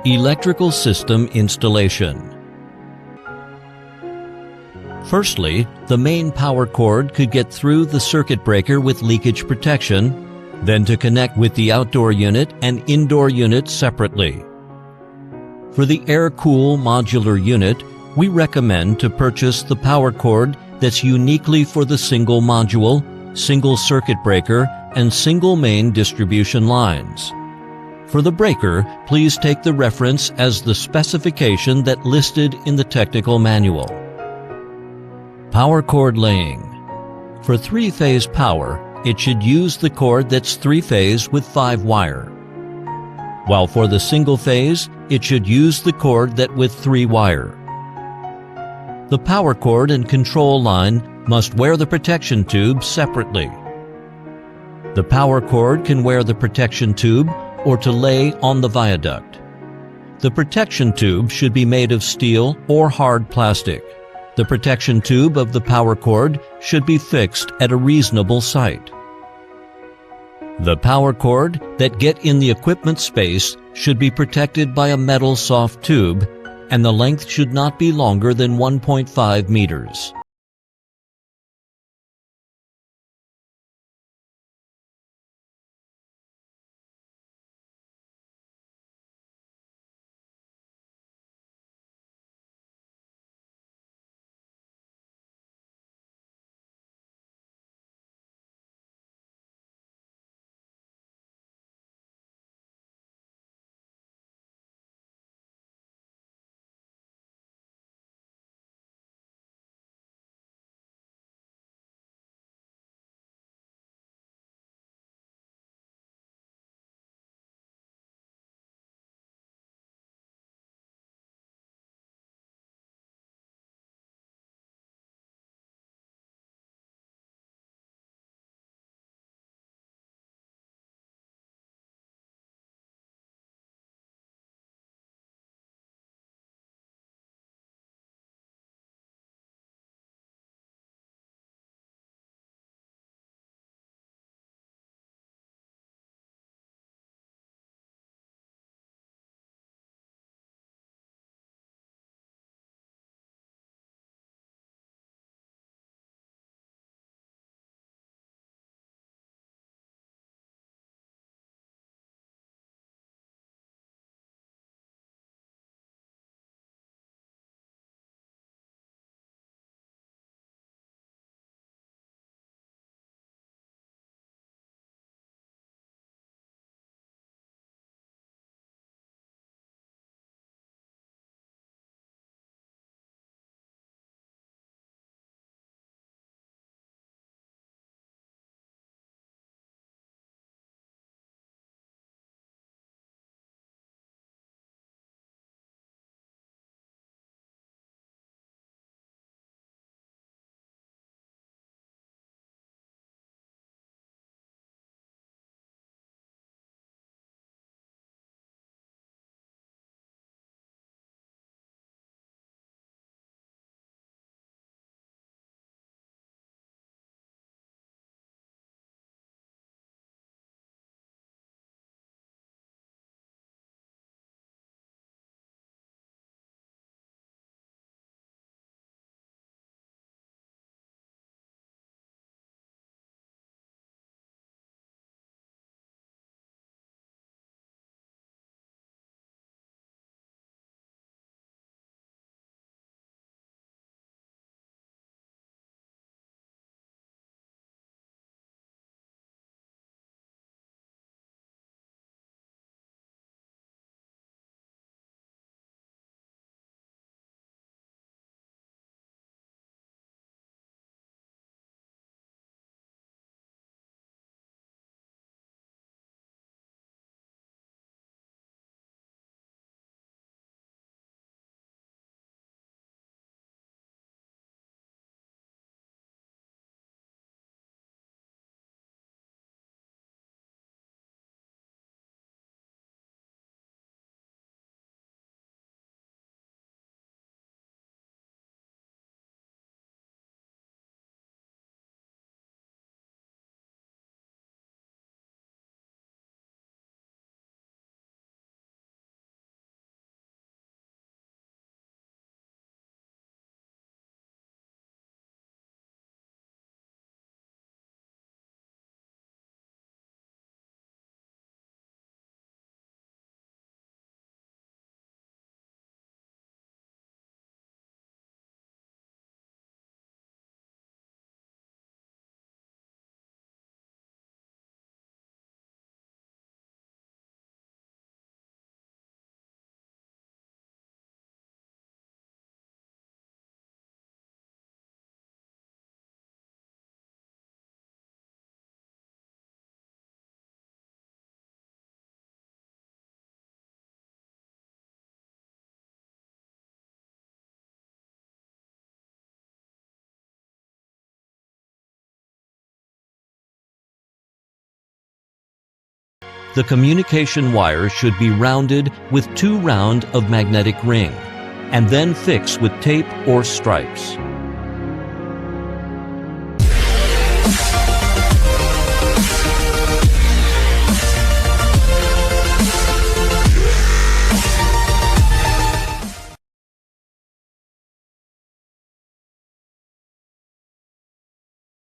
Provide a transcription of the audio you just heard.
Electrical system installation. Firstly, the main power cord could get through the circuit breaker with leakage protection, then to connect with the outdoor unit and indoor unit separately. For the air-cool modular unit, we recommend to purchase the power cord that's uniquely for the single module, single circuit breaker, and single main distribution lines. For the breaker, please take the reference as the specification that listed in the technical manual. Power cord laying. For three-phase power, it should use the cord that's three-phase with 5-wire. While for the single phase, it should use the cord that with 3-wire. The power cord and control line must wear the protection tube separately. The power cord can wear the protection tube or to lay on the viaduct. The protection tube should be made of steel or hard plastic. The protection tube of the power cord should be fixed at a reasonable site. The power cord that get in the equipment space should be protected by a metal soft tube, and the length should not be longer than 1.5 meters. The communication wire should be rounded with 2 rounds of magnetic ring, and then fixed with tape or stripes.